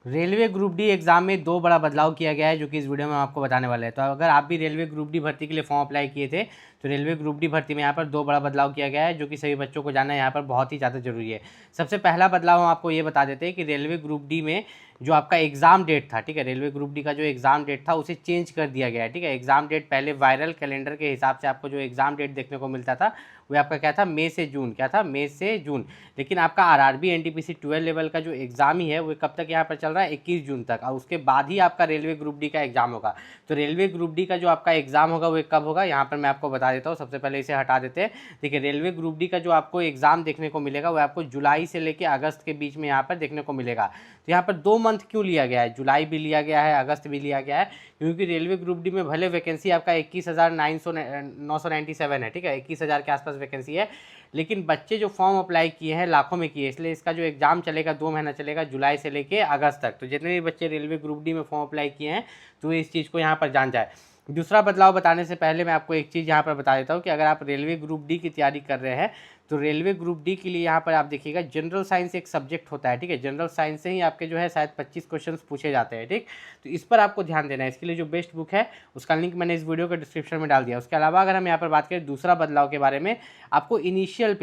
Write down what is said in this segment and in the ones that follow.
Railway group D exam में दो बड़ा बदलाव किया गया है जो कि इस वीडियो में हम आपको बताने वाले हैं। तो अगर आप भी रेलवे ग्रुप डी भर्ती के लिए फॉर्म अप्लाई किए थे तो रेलवे ग्रुप डी भर्ती में यहाँ पर दो बड़ा बदलाव किया गया है जो कि सभी बच्चों को जानना यहाँ पर बहुत ही ज़्यादा जरूरी है। सबसे पहला बदलाव हम आपको ये बता देते हैं कि रेलवे ग्रुप डी में जो आपका एग्ज़ाम डेट था, ठीक है, रेलवे ग्रुप डी का जो एग्ज़ाम डेट था उसे चेंज कर दिया गया है। ठीक है, एग्ज़ाम डेट पहले वायरल कैलेंडर के हिसाब से आपको जो एग्ज़ाम डेट देखने को मिलता था वो आपका क्या था, मई से जून, क्या था, मई से जून। लेकिन आपका आरआरबी एनटीपीसी 12 लेवल का जो एग्ज़ाम ही है वो कब तक यहाँ पर चल रहा है, 21 जून तक, और उसके बाद ही आपका रेलवे ग्रुप डी का एग्ज़ाम होगा। तो रेलवे ग्रुप डी का जो आपका एग्ज़ाम होगा वो कब होगा, यहाँ पर मैं आपको बता देता हूँ। सबसे पहले इसे हटा देते हैं। देखिए, रेलवे ग्रुप डी का जो आपको एग्ज़ाम देखने को मिलेगा वो आपको जुलाई से लेकर अगस्त के बीच में यहाँ पर देखने को मिलेगा। तो यहाँ पर 2 मंथ क्यों लिया गया है, जुलाई भी लिया गया है, अगस्त भी लिया गया है, क्योंकि रेलवे ग्रुप डी में भले वैकेंसी आपका 21,997 है, ठीक है, 21,000 के आसपास वैकेंसी है, लेकिन बच्चे जो फॉर्म अप्लाई किए हैं लाखों में किए, इसलिए इसका जो एग्ज़ाम चलेगा 2 महीना चलेगा, जुलाई से लेके अगस्त तक। तो जितने भी बच्चे रेलवे ग्रुप डी में फॉर्म अप्लाई किए हैं तो इस चीज़ को यहाँ पर जान जाए। दूसरा बदलाव बताने से पहले मैं आपको एक चीज़ यहाँ पर बता देता हूँ कि अगर आप रेलवे ग्रुप डी की तैयारी कर रहे हैं तो रेलवे ग्रुप डी के लिए यहाँ पर आप देखिएगा जनरल साइंस एक सब्जेक्ट होता है। ठीक है, जनरल साइंस से ही आपके जो है शायद 25 क्वेश्चंस पूछे जाते हैं। ठीक, तो इस पर आपको ध्यान देना है। इसके लिए जो बेस्ट बुक है उसका लिंक मैंने इस वीडियो के डिस्क्रिप्शन में डाल दिया। उसके अलावा अगर हम यहाँ पर बात करें दूसरा बदलाव के बारे में, आपको इनिशियल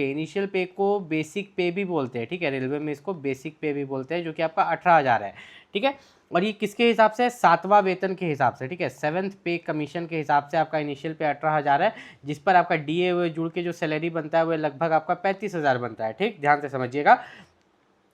पे को बेसिक पे भी बोलते हैं। ठीक है, रेलवे में इसको बेसिक पे भी बोलते हैं, जो कि आपका 18,000 है। ठीक है, और ये किसके हिसाब से, 7वां वेतन के हिसाब से। ठीक है, 7th पे कमीशन के हिसाब से आपका इनिशियल पे 18,000 है, जिस पर आपका डीए हुए जुड़ के जो सैलरी बनता है वो लगभग आपका 35,000 बनता है। ठीक, ध्यान से समझिएगा।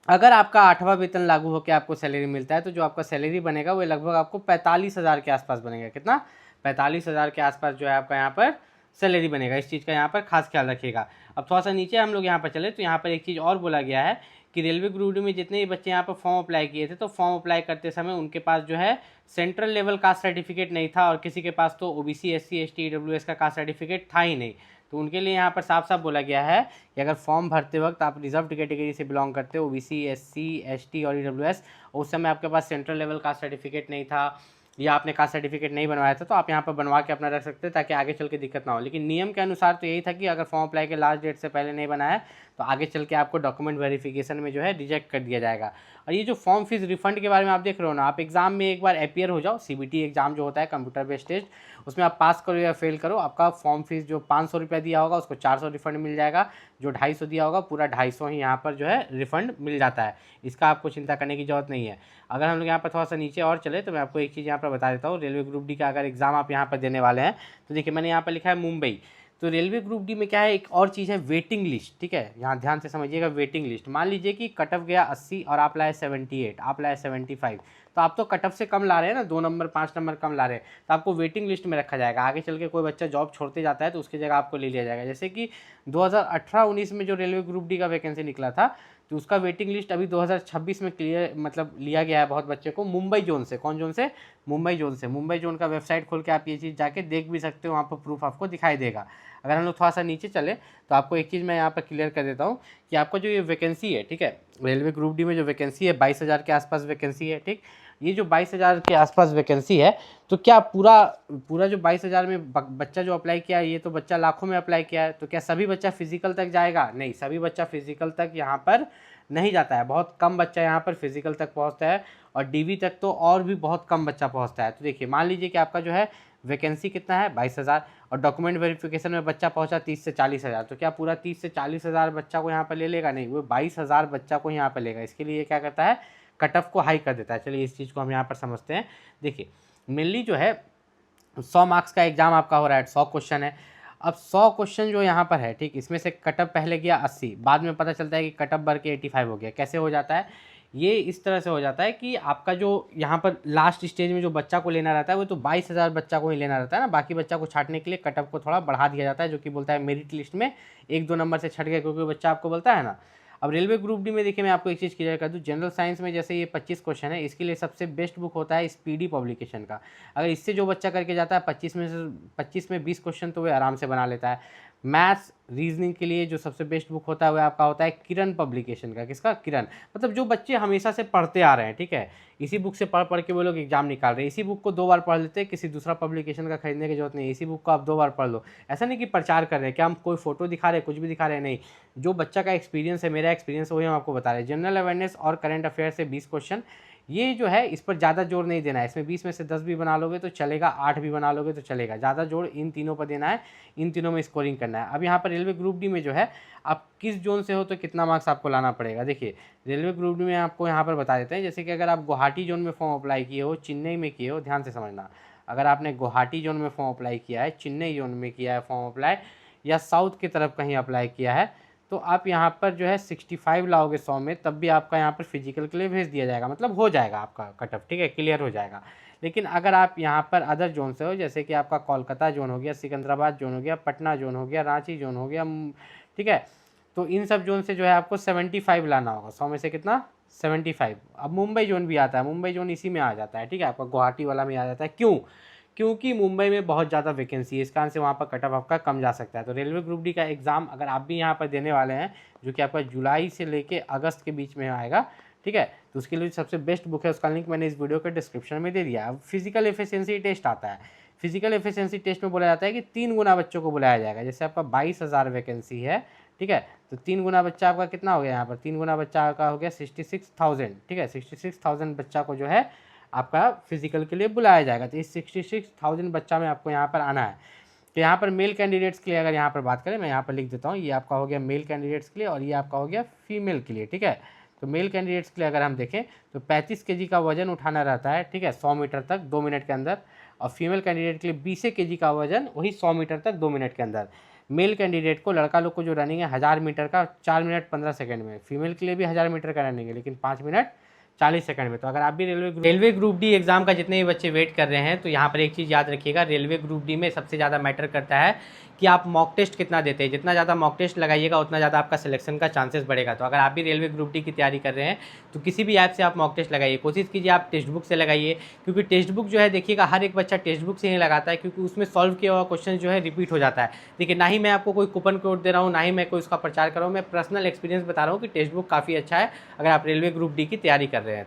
अगर आपका 8वां वेतन लागू होकर आपको सैलरी मिलता है तो जो आपका सैलरी बनेगा वो लगभग आपको 45,000 के आसपास बनेगा। कितना, 45,000 के आसपास जो है आपका यहाँ पर सैलरी बनेगा। इस चीज़ का यहाँ पर खास ख्याल रखिएगा। अब थोड़ा सा नीचे हम लोग यहाँ पर चले तो यहाँ पर एक चीज़ और बोला गया है कि रेलवे ग्रुप डी में जितने भी बच्चे यहाँ पर फॉर्म अप्लाई किए थे तो फॉर्म अप्लाई करते समय उनके पास जो है सेंट्रल लेवल कास्ट सर्टिफिकेट नहीं था, और किसी के पास तो ओबीसी एससी एसटी ईडब्ल्यूएस का कास्ट सर्टिफिकेट था ही नहीं। तो उनके लिए यहाँ पर साफ साफ बोला गया है कि अगर फॉर्म भरते वक्त आप रिजर्व कैटेगरी से बिलोंग करते हो, ओबीसी एससी एसटी और ईडब्ल्यूएस, उस समय आपके पास सेंट्रल लेवल कास्ट सर्टिफिकेट नहीं था या आपने कास्ट सर्टिफिकेट नहीं बनवाया था, तो आप यहाँ पर बनवा के अपना रख सकते हैं ताकि आगे चल के दिक्कत ना हो। लेकिन नियम के अनुसार तो यही था कि अगर फॉर्म अप्लाई के लास्ट डेट से पहले नहीं बनाया तो आगे चल के आपको डॉक्यूमेंट वेरिफिकेशन में जो है रिजेक्ट कर दिया जाएगा। और ये जो फॉर्म फीस रिफंड के बारे में आप देख रहे हो ना, आप एग्जाम में एक बार अपीयर हो जाओ, सीबीटी एग्जाम जो होता है कंप्यूटर बेस्ड टेस्ट, उसमें आप पास करो या फेल करो, आपका फॉर्म फीस जो 500 रुपया दिया होगा उसको 400 रिफंड मिल जाएगा, जो 250 दिया होगा पूरा 250 ही यहाँ पर जो है रिफंड मिल जाता है। इसका आपको चिंता करने की जरूरत नहीं है। अगर हम लोग यहाँ पर थोड़ा सा नीचे और चले तो मैं आपको एक चीज़ यहाँ पर बता देता हूँ। रेलवे ग्रुप डी का अगर एग्जाम आप यहाँ पर देने वाले हैं तो देखिए मैंने यहाँ पर लिखा है मुंबई। तो रेलवे ग्रुप डी में क्या है, एक और चीज़ है वेटिंग लिस्ट। ठीक है, यहाँ ध्यान से समझिएगा, वेटिंग लिस्ट। मान लीजिए कि कट ऑफ गया 80 और आप लाए 78, आप लाए 75, तो आप तो कट ऑफ से कम ला रहे हैं ना, 2 नंबर 5 नंबर कम ला रहे हैं, तो आपको वेटिंग लिस्ट में रखा जाएगा। आगे चल के कोई बच्चा जॉब छोड़ते जाता है तो उसकी जगह आपको ले लिया जाएगा। जैसे कि 2018-19 में जो रेलवे ग्रुप डी का वैकेंसी निकला था तो उसका वेटिंग लिस्ट अभी 2026 में क्लियर मतलब लिया गया है बहुत बच्चे को, मुंबई जोन से। कौन जोन से, मुंबई जोन से। मुंबई जोन का वेबसाइट खोल के आप ये चीज़ जाके देख भी सकते हो, वहाँ पर प्रूफ आपको दिखाई देगा। अगर हम लोग थोड़ा सा नीचे चले तो आपको एक चीज़ मैं यहाँ पर क्लियर कर देता हूँ कि आपको जो ये वैकेंसी है, ठीक है, रेलवे ग्रुप डी में जो वैकेंसी है 22,000 के आसपास वैकेंसी है। ठीक, ये जो 22,000 के आसपास वैकेंसी है तो क्या पूरा जो 22,000 में बच्चा जो अप्लाई किया है, ये तो बच्चा लाखों में अप्लाई किया है, तो क्या सभी बच्चा फिजिकल तक जाएगा? नहीं, सभी बच्चा फिजिकल तक यहाँ पर नहीं जाता है। बहुत कम बच्चा यहाँ पर फिजिकल तक पहुँचता है, और डीवी तक तो और भी बहुत कम बच्चा पहुँचता है। तो देखिए मान लीजिए कि आपका जो है वैकेंसी कितना है, 22,000, और डॉक्यूमेंट वेरिफिकेशन में बच्चा पहुंचा 30 से 40,000, तो क्या पूरा 30 से 40,000 बच्चा को यहाँ पर ले लेगा? नहीं, वो 22,000 बच्चा को यहाँ पर लेगा। इसके लिए क्या करता है, कट ऑफ को हाई कर देता है। चलिए इस चीज़ को हम यहाँ पर समझते हैं। देखिए मेनली जो है 100 मार्क्स का एग्जाम आपका हो रहा है, 100 क्वेश्चन है। अब 100 क्वेश्चन जो यहाँ पर है, ठीक, इसमें से कट ऑफ पहले गया 80, बाद में पता चलता है कि कट ऑफ बढ़ के 85 हो गया। कैसे हो जाता है ये? इस तरह से हो जाता है कि आपका जो यहाँ पर लास्ट स्टेज में जो बच्चा को लेना रहता है वो तो 22,000 बच्चा को ही लेना रहता है ना, बाकी बच्चा को छाटने के लिए कट ऑफ को थोड़ा बढ़ा दिया जाता है, जो कि बोलता है मेरिट लिस्ट में 1-2 नंबर से छट गया क्योंकि बच्चा आपको बोलता है ना। अब रेलवे ग्रुप डी में देखिए मैं आपको एक चीज़ क्लियर कर दूं, जनरल साइंस में जैसे ये 25 क्वेश्चन है, इसके लिए सबसे बेस्ट बुक होता है स्पीडी पब्लिकेशन का। अगर इससे जो बच्चा करके जाता है 25 में 20 क्वेश्चन तो वह आराम से बना लेता है। मैथ्स रीजनिंग के लिए जो सबसे बेस्ट बुक होता है वह आपका होता है किरण पब्लिकेशन का। किसका? किरण। मतलब जो बच्चे हमेशा से पढ़ते आ रहे हैं, ठीक है, इसी बुक से पढ़ के वो लोग एग्जाम निकाल रहे हैं। इसी बुक को 2 बार पढ़ लेते हैं, किसी दूसरा पब्लिकेशन का खरीदने की जरूरत नहीं है। इसी बुक को आप 2 बार पढ़ लो। ऐसा नहीं कि प्रचार कर रहे हैं, क्या हम कोई फोटो दिखा रहे हैं, कुछ भी दिखा रहे हैं, नहीं। जो बच्चा का एक्सपीरियंस है, मेरा एक्सपीरियंस वही हम आपको बता रहे हैं। जनरल अवेयरनेस और करंट अफेयर से 20 क्वेश्चन, ये जो है इस पर ज़्यादा जोर नहीं देना है। इसमें 20 में से 10 भी बना लोगे तो चलेगा, 8 भी बना लोगे तो चलेगा। ज़्यादा जोर इन तीनों पर देना है, इन तीनों में स्कोरिंग करना है। अब यहाँ पर रेलवे ग्रुप डी में जो है आप किस जोन से हो तो कितना मार्क्स आपको लाना पड़ेगा। देखिए रेलवे ग्रुप डी में आपको यहाँ पर बता देते हैं, जैसे कि अगर आप गुवाहाटी जोन में फॉर्म अप्लाई किए हो, चेन्नई में किए हो, ध्यान से समझना, अगर आपने गुवाहाटी जोन में फॉर्म अप्लाई किया है, चेन्नई जोन में किया है फॉर्म अप्लाई, या साउथ की तरफ कहीं अप्लाई किया है, तो आप यहाँ पर जो है 65 लाओगे 100 में, तब भी आपका यहाँ पर फिजिकल के लिए भेज दिया जाएगा, मतलब हो जाएगा आपका कट ऑफ, ठीक है, क्लियर हो जाएगा। लेकिन अगर आप यहाँ पर अदर जोन से हो, जैसे कि आपका कोलकाता जोन हो गया, सिकंदराबाद जोन हो गया, पटना जोन हो गया, रांची जोन हो गया, ठीक है, तो इन सब जोन से जो है आपको 75 लाना होगा। 100 में से कितना, 75। अब मुंबई जोन भी आता है, मुंबई जोन इसी में आ जाता है, ठीक है, आपका गुवाहाटी वाला में आ जाता है। क्यों? क्योंकि मुंबई में बहुत ज़्यादा वैकेंसी है, इस कारण से वहाँ पर कट ऑफ आपका कम जा सकता है। तो रेलवे ग्रुप डी का एग्ज़ाम अगर आप भी यहाँ पर देने वाले हैं, जो कि आपका जुलाई से लेके अगस्त के बीच में आएगा, ठीक है, तो उसके लिए सबसे बेस्ट बुक है, उसका लिंक मैंने इस वीडियो के डिस्क्रिप्शन में दे दिया। अब फिजिकल एफिशिएंसी टेस्ट आता है। फिजिकल एफिशिएंसी टेस्ट में बोला जाता है कि 3 गुना बच्चों को बुलाया जाएगा। जैसे आपका 22,000 वैकेंसी है, ठीक है, तो 3 गुना बच्चा आपका कितना हो गया, यहाँ पर 3 गुना बच्चा आपका हो गया 66,000, ठीक है, 66,000 बच्चा को जो है आपका फिजिकल के लिए बुलाया जाएगा। तो इस 66,000 बच्चा में आपको यहाँ पर आना है। तो यहाँ पर मेल कैंडिडेट्स के लिए अगर यहाँ पर बात करें, मैं यहाँ पर लिख देता हूँ, ये आपका हो गया मेल कैंडिडेट्स के लिए और ये आपका हो गया फीमेल के लिए, ठीक है। तो मेल कैंडिडेट्स के लिए अगर हम देखें तो 35 kg का वजन उठाना रहता है, ठीक है, 100 मीटर तक 2 मिनट के अंदर, और फीमेल कैंडिडेट के लिए 20 kg का वजन वही 100 मीटर तक 2 मिनट के अंदर। मेल कैंडिडेट को, लड़का लोग को जो रनिंग है 1000 मीटर का 4 मिनट 15 सेकंड में, फीमेल के लिए भी 1000 मीटर का रनिंग है लेकिन 5 मिनट 40 सेकंड में। तो अगर आप भी रेलवे ग्रुप डी एग्जाम का जितने भी बच्चे वेट कर रहे हैं, तो यहाँ पर एक चीज़ याद रखिएगा, रेलवे ग्रुप डी में सबसे ज़्यादा मैटर करता है कि आप मॉक टेस्ट कितना देते हैं। जितना ज़्यादा मॉक टेस्ट लगाइएगा उतना ज़्यादा आपका सिलेक्शन का चांसेस बढ़ेगा। तो अगर आप भी रेलवे ग्रुप डी की तैयारी कर रहे हैं तो किसी भी ऐप से आप मॉक टेस्ट लगाइए, कोशिश कीजिए आप टेक्स्ट बुक से लगाइए, क्योंकि टेक्स्ट बुक जो है देखिएगा हर एक बच्चा टेक्स्ट बुक से ही लगाता है, क्योंकि उसमें सॉल्व किया हुआ क्वेश्चन जो है रिपीट हो जाता है। देखिए ना ही मैं आपको कोई कूपन कोड दे रहा हूँ, ना ही मैं कोई उसका प्रचार कर रहा हूँ, मैं पर्सनल एक्सपीरियंस बता रहा हूँ कि टेक्स्ट बुक काफ़ी अच्छा है अगर आप रेलवे ग्रुप डी की तैयारी कर रहे हैं।